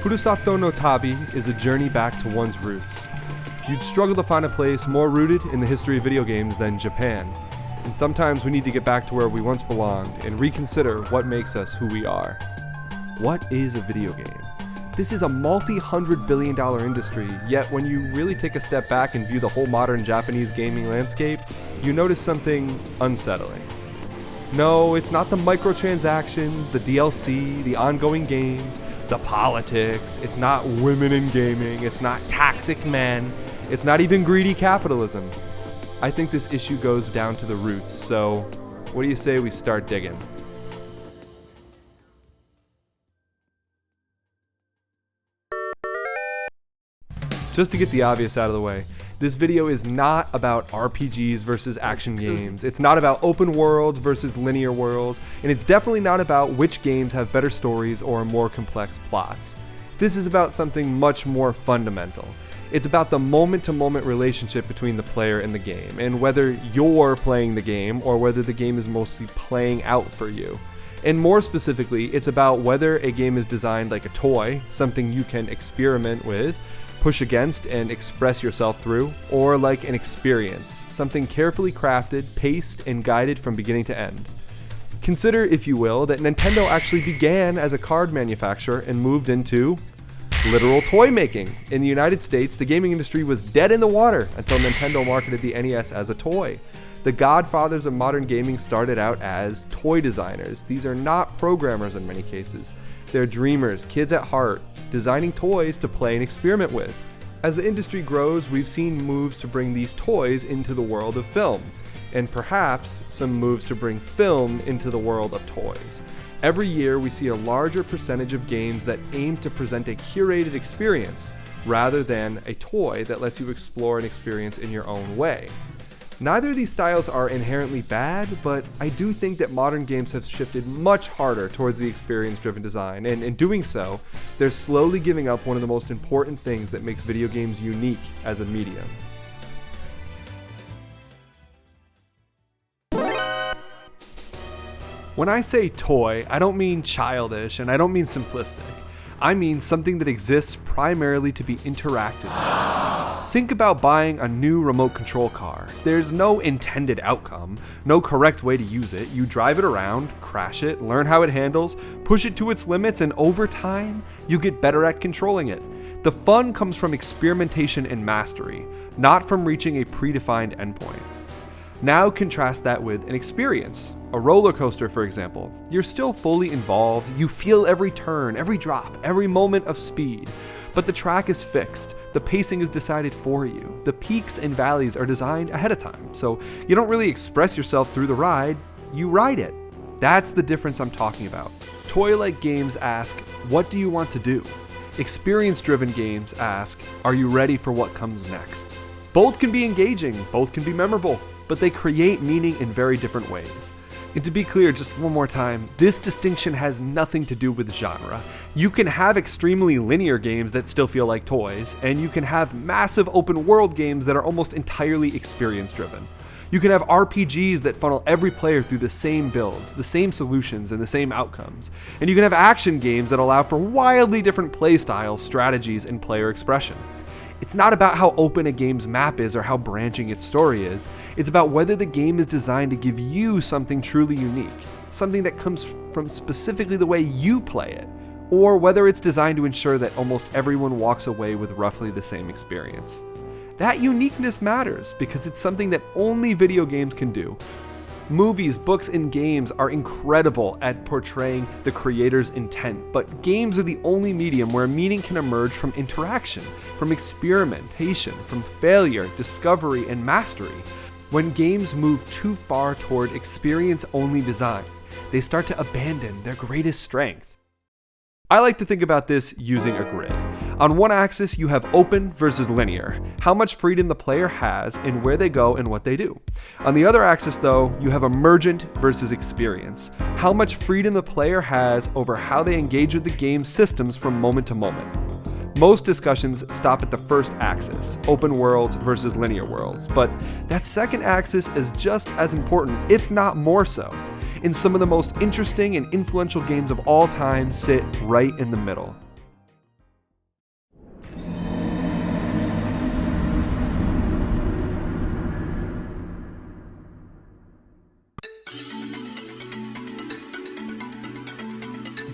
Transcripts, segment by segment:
Furusato no Tabi is a journey back to one's roots. You'd struggle to find a place more rooted in the history of video games than Japan. And sometimes we need to get back to where we once belonged and reconsider what makes us who we are. What is a video game? This is a multi-$100 billion industry, yet when you really take a step back and view the whole modern Japanese gaming landscape, you notice something unsettling. No, it's not the microtransactions, the DLC, the ongoing games, the politics, it's not women in gaming, it's not toxic men, it's not even greedy capitalism. I think this issue goes down to the roots, so what do you say we start digging? Just to get the obvious out of the way, this video is not about RPGs versus action games, it's not about open worlds versus linear worlds, and it's definitely not about which games have better stories or more complex plots. This is about something much more fundamental. It's about the moment-to-moment relationship between the player and the game, and whether you're playing the game or whether the game is mostly playing out for you. And more specifically, it's about whether a game is designed like a toy, something you can experiment with, push against and express yourself through, or like an experience, something carefully crafted, paced, and guided from beginning to end. Consider, if you will, that Nintendo actually began as a card manufacturer and moved into literal toy making. In the United States, the gaming industry was dead in the water until Nintendo marketed the NES as a toy. The godfathers of modern gaming started out as toy designers. These are not programmers in many cases. They're dreamers, kids at heart, designing toys to play and experiment with. As the industry grows, we've seen moves to bring these toys into the world of film, and perhaps some moves to bring film into the world of toys. Every year, we see a larger percentage of games that aim to present a curated experience, rather than a toy that lets you explore an experience in your own way. Neither of these styles are inherently bad, but I do think that modern games have shifted much harder towards the experience-driven design, and in doing so, they're slowly giving up one of the most important things that makes video games unique as a medium. When I say toy, I don't mean childish, and I don't mean simplistic. I mean something that exists primarily to be interacted with. Think about buying a new remote control car. There's no intended outcome, no correct way to use it. You drive it around, crash it, learn how it handles, push it to its limits, and over time, you get better at controlling it. The fun comes from experimentation and mastery, not from reaching a predefined endpoint. Now contrast that with an experience. A roller coaster, for example. You're still fully involved, you feel every turn, every drop, every moment of speed. But the track is fixed, the pacing is decided for you, the peaks and valleys are designed ahead of time, so you don't really express yourself through the ride, you ride it. That's the difference I'm talking about. Toy-like games ask, what do you want to do? Experience-driven games ask, are you ready for what comes next? Both can be engaging, both can be memorable, but they create meaning in very different ways. And to be clear, just one more time, this distinction has nothing to do with genre. You can have extremely linear games that still feel like toys, and you can have massive open world games that are almost entirely experience driven. You can have RPGs that funnel every player through the same builds, the same solutions, and the same outcomes. And you can have action games that allow for wildly different playstyles, strategies, and player expression. It's not about how open a game's map is or how branching its story is. It's about whether the game is designed to give you something truly unique, something that comes from specifically the way you play it, or whether it's designed to ensure that almost everyone walks away with roughly the same experience. That uniqueness matters because it's something that only video games can do. Movies, books, and games are incredible at portraying the creator's intent, but games are the only medium where meaning can emerge from interaction, from experimentation, from failure, discovery, and mastery. When games move too far toward experience-only design, they start to abandon their greatest strength. I like to think about this using a grid. On one axis, you have open versus linear, how much freedom the player has in where they go and what they do. On the other axis, though, you have emergent versus experience, how much freedom the player has over how they engage with the game's systems from moment to moment. Most discussions stop at the first axis, open worlds versus linear worlds, but that second axis is just as important, if not more so. And some of the most interesting and influential games of all time sit right in the middle.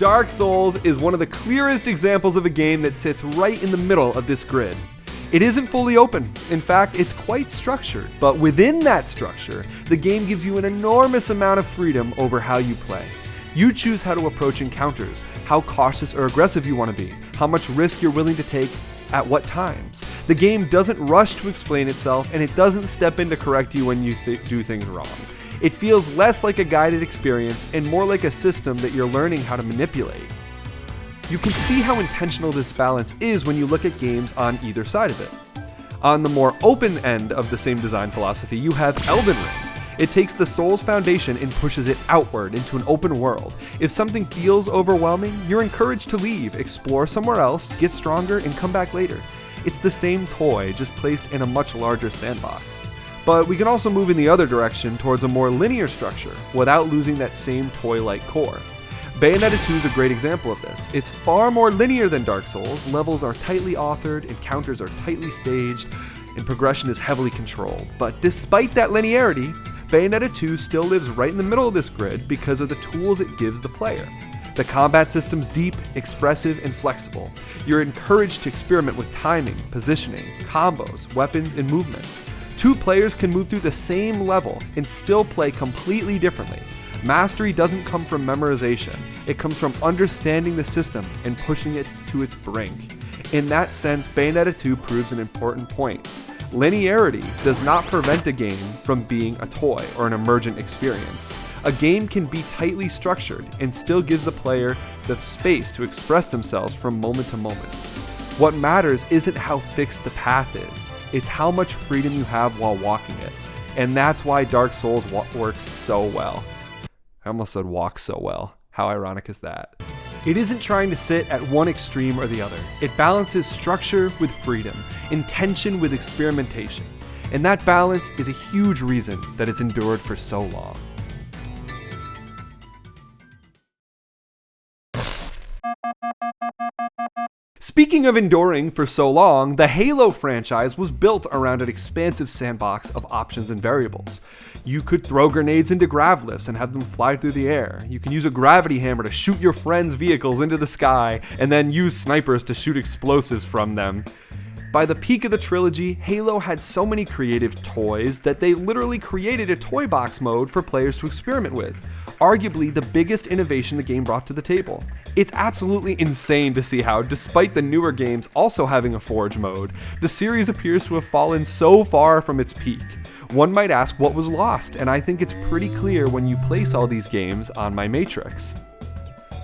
Dark Souls is one of the clearest examples of a game that sits right in the middle of this grid. It isn't fully open. In fact, it's quite structured, but within that structure, the game gives you an enormous amount of freedom over how you play. You choose how to approach encounters, how cautious or aggressive you want to be, how much risk you're willing to take at what times. The game doesn't rush to explain itself, and it doesn't step in to correct you when you do things wrong. It feels less like a guided experience and more like a system that you're learning how to manipulate. You can see how intentional this balance is when you look at games on either side of it. On the more open end of the same design philosophy, you have Elden Ring. It takes the Souls foundation and pushes it outward into an open world. If something feels overwhelming, you're encouraged to leave, explore somewhere else, get stronger, and come back later. It's the same toy, just placed in a much larger sandbox. But we can also move in the other direction towards a more linear structure without losing that same toy-like core. Bayonetta 2 is a great example of this. It's far more linear than Dark Souls, levels are tightly authored, encounters are tightly staged, and progression is heavily controlled. But despite that linearity, Bayonetta 2 still lives right in the middle of this grid because of the tools it gives the player. The combat system's deep, expressive, and flexible. You're encouraged to experiment with timing, positioning, combos, weapons, and movement. Two players can move through the same level and still play completely differently. Mastery doesn't come from memorization, it comes from understanding the system and pushing it to its brink. In that sense, Bayonetta 2 proves an important point. Linearity does not prevent a game from being a toy or an emergent experience. A game can be tightly structured and still gives the player the space to express themselves from moment to moment. What matters isn't how fixed the path is, it's how much freedom you have while walking it. And that's why Dark Souls works so well. I almost said walks so well. How ironic is that? It isn't trying to sit at one extreme or the other. It balances structure with freedom, intention with experimentation. And that balance is a huge reason that it's endured for so long. Speaking of enduring for so long, the Halo franchise was built around an expansive sandbox of options and variables. You could throw grenades into grav lifts and have them fly through the air. You can use a gravity hammer to shoot your friends' vehicles into the sky, and then use snipers to shoot explosives from them. By the peak of the trilogy, Halo had so many creative toys that they literally created a toy box mode for players to experiment with. Arguably the biggest innovation the game brought to the table. It's absolutely insane to see how, despite the newer games also having a Forge mode, the series appears to have fallen so far from its peak. One might ask what was lost, and I think it's pretty clear when you place all these games on my matrix.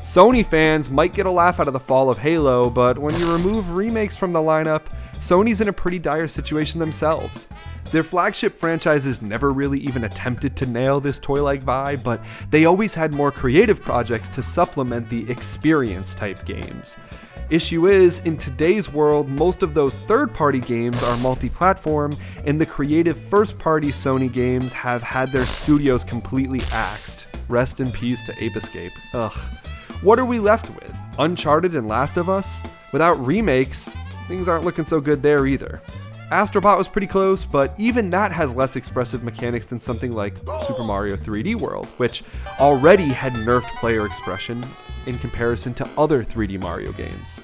Sony fans might get a laugh out of the fall of Halo, but when you remove remakes from the lineup, Sony's in a pretty dire situation themselves. Their flagship franchises never really even attempted to nail this toy-like vibe, but they always had more creative projects to supplement the experience-type games. Issue is, in today's world, most of those third-party games are multi-platform, and the creative first-party Sony games have had their studios completely axed. Rest in peace to Ape Escape. Ugh. What are we left with? Uncharted and Last of Us? Without remakes, things aren't looking so good there either. Astrobot was pretty close, but even that has less expressive mechanics than something like Super Mario 3D World, which already had nerfed player expression in comparison to other 3D Mario games.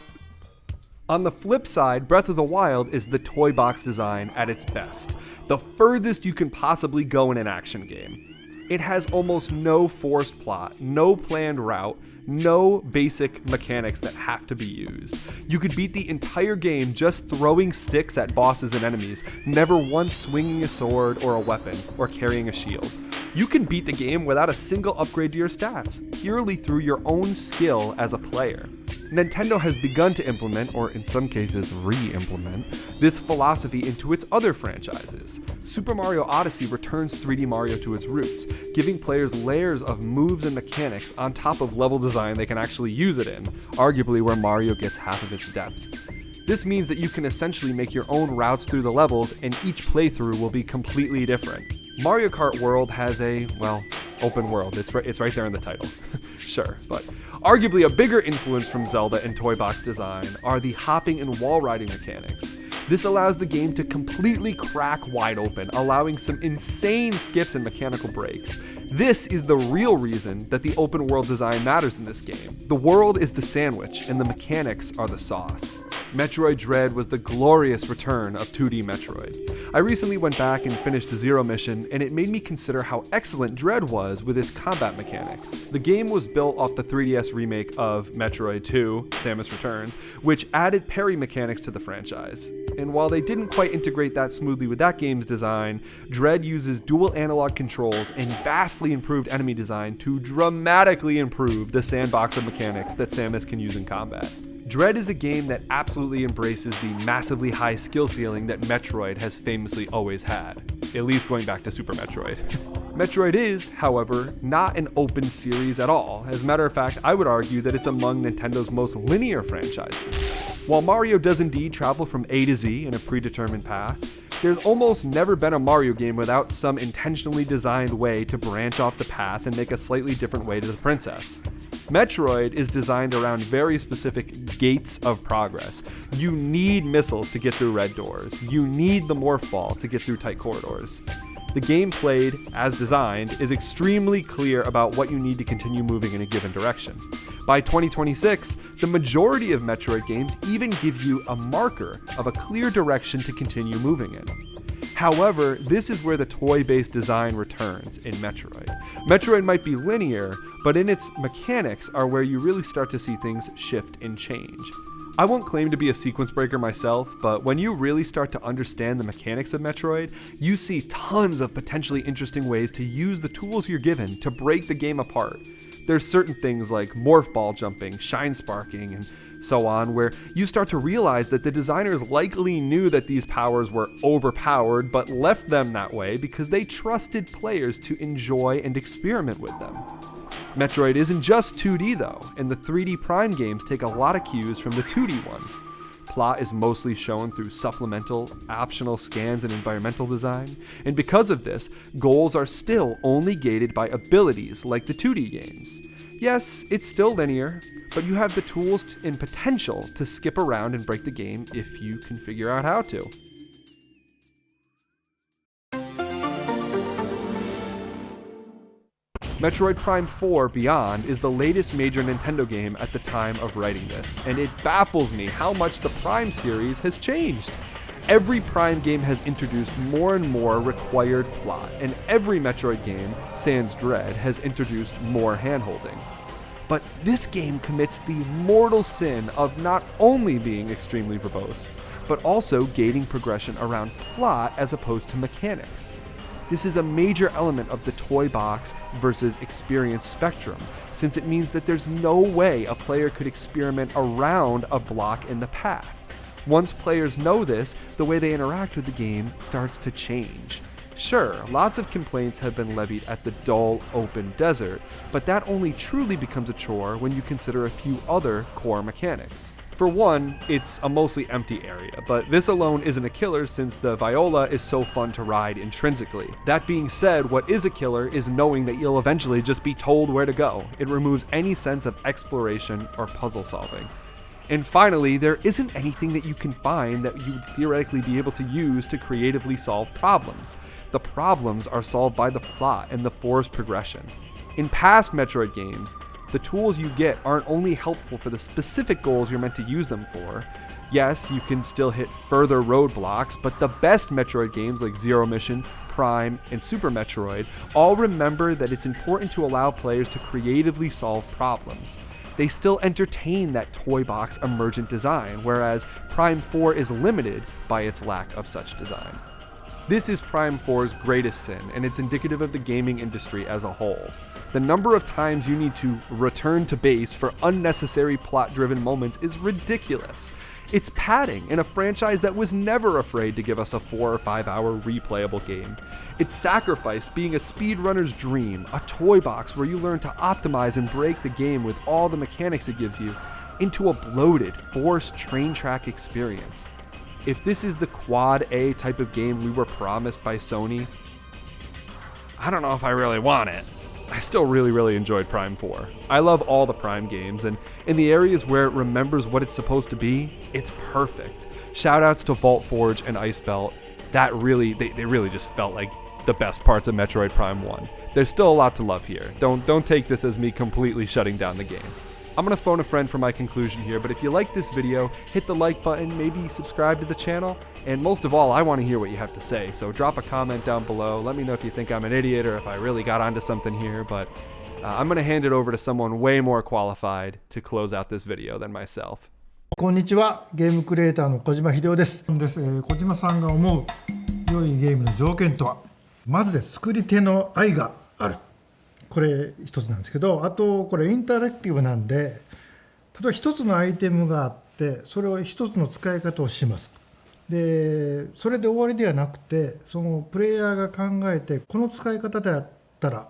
On the flip side, Breath of the Wild is the toy box design at its best, the furthest you can possibly go in an action game. It has almost no forced plot, no planned route, no basic mechanics that have to be used. You could beat the entire game just throwing sticks at bosses and enemies, never once swinging a sword or a weapon, or carrying a shield. You can beat the game without a single upgrade to your stats, purely through your own skill as a player. Nintendo has begun to implement, or in some cases re-implement, this philosophy into its other franchises. Super Mario Odyssey returns 3D Mario to its roots, giving players layers of moves and mechanics on top of level design they can actually use it in, arguably where Mario gets half of its depth. This means that you can essentially make your own routes through the levels, and each playthrough will be completely different. Mario Kart World has a, well, open world. It's right there in the title. Sure, but arguably a bigger influence from Zelda and toy box design are the hopping and wall riding mechanics. This allows the game to completely crack wide open, allowing some insane skips and mechanical breaks. This is the real reason that the open world design matters in this game. The world is the sandwich, and the mechanics are the sauce. Metroid Dread was the glorious return of 2D Metroid. I recently went back and finished Zero Mission, and it made me consider how excellent Dread was with its combat mechanics. The game was built off the 3DS remake of Metroid 2, Samus Returns, which added parry mechanics to the franchise. And while they didn't quite integrate that smoothly with that game's design, Dread uses dual analog controls and vastly improved enemy design to dramatically improve the sandbox of mechanics that Samus can use in combat. Dread is a game that absolutely embraces the massively high skill ceiling that Metroid has famously always had, at least going back to Super Metroid. Metroid is, however, not an open series at all. As a matter of fact, I would argue that it's among Nintendo's most linear franchises. While Mario does indeed travel from A to Z in a predetermined path, there's almost never been a Mario game without some intentionally designed way to branch off the path and make a slightly different way to the princess. Metroid is designed around very specific gates of progress. You need missiles to get through red doors. You need the morph ball to get through tight corridors. The game played, as designed, is extremely clear about what you need to continue moving in a given direction. By 2026, the majority of Metroid games even give you a marker of a clear direction to continue moving in. However, this is where the toy-based design returns in Metroid. Metroid might be linear, but in its mechanics are where you really start to see things shift and change. I won't claim to be a sequence breaker myself, but when you really start to understand the mechanics of Metroid, you see tons of potentially interesting ways to use the tools you're given to break the game apart. There's certain things like morph ball jumping, shine sparking, and so on, where you start to realize that the designers likely knew that these powers were overpowered, but left them that way because they trusted players to enjoy and experiment with them. Metroid isn't just 2D though, and the 3D Prime games take a lot of cues from the 2D ones. Plot is mostly shown through supplemental, optional scans and environmental design, and because of this, goals are still only gated by abilities like the 2D games. Yes, it's still linear, but you have the tools and potential to skip around and break the game if you can figure out how to. Metroid Prime 4 Beyond is the latest major Nintendo game at the time of writing this, and it baffles me how much the Prime series has changed. Every Prime game has introduced more and more required plot, and every Metroid game, sans Dread, has introduced more handholding. But this game commits the mortal sin of not only being extremely verbose, but also gating progression around plot as opposed to mechanics. This is a major element of the toy box versus experience spectrum, since it means that there's no way a player could experiment around a block in the path. Once players know this, the way they interact with the game starts to change. Sure, lots of complaints have been levied at the dull, open desert, but that only truly becomes a chore when you consider a few other core mechanics. For one, it's a mostly empty area, but this alone isn't a killer since the Viola is so fun to ride intrinsically. That being said, what is a killer is knowing that you'll eventually just be told where to go. It removes any sense of exploration or puzzle solving. And finally, there isn't anything that you can find that you would theoretically be able to use to creatively solve problems. The problems are solved by the plot and the forced progression. In past Metroid games, the tools you get aren't only helpful for the specific goals you're meant to use them for. Yes, you can still hit further roadblocks, but the best Metroid games like Zero Mission, Prime, and Super Metroid all remember that it's important to allow players to creatively solve problems. They still entertain that toy box emergent design, whereas Prime 4 is limited by its lack of such design. This is Prime 4's greatest sin, and it's indicative of the gaming industry as a whole. The number of times you need to return to base for unnecessary plot-driven moments is ridiculous. It's padding in a franchise that was never afraid to give us a 4 or 5 hour replayable game. It's sacrificed being a speedrunner's dream, a toy box where you learn to optimize and break the game with all the mechanics it gives you, into a bloated, forced train track experience. If this is the Quad A type of game we were promised by Sony, I don't know if I really want it. I still really enjoyed Prime 4. I love all the Prime games, and in the areas where it remembers what it's supposed to be, it's perfect. Shoutouts to Vault Forge and Ice Belt. That really, they really just felt like the best parts of Metroid Prime 1. There's still a lot to love here. Don't take this as me completely shutting down the game. I'm gonna phone a friend for my conclusion here, but if you like this video, hit the like button, maybe subscribe to the channel, and most of all, I want to hear what you have to say, so drop a comment down below, let me know if you think I'm an idiot or if I really got onto something here, but I'm gonna hand it over to someone way more qualified to close out this video than myself. こんにちは、ゲームクリエイターの小島秀夫です。小島さんが思う良いゲームの条件とは、まず作り手の愛がある。これ一つなんですけど、あとこれインタラクティブなんで、例えば一つのアイテムがあって、それを一つの使い方をします。で、それで終わりではなくて、そのプレイヤーが考えて、この使い方であったら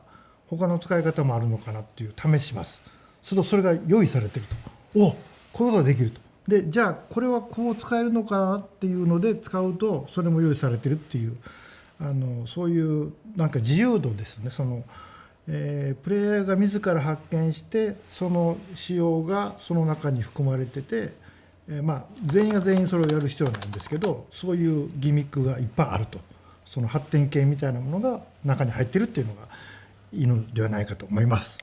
他の使い方もあるのかなっていう試します。するとそれが用意されていると。お、こういうことができると。で、じゃあこれはこう使えるのかなっていうので使うと、それも用意されているっていう、そういうなんか自由度ですね。プレイヤーが自ら発見してその仕様がその中に含まれてて、全員が全員それをやる必要はないんですけど、そういうギミックがいっぱいあると、その発展系みたいなものが中に入ってるっていうのがいいのではないかと思います。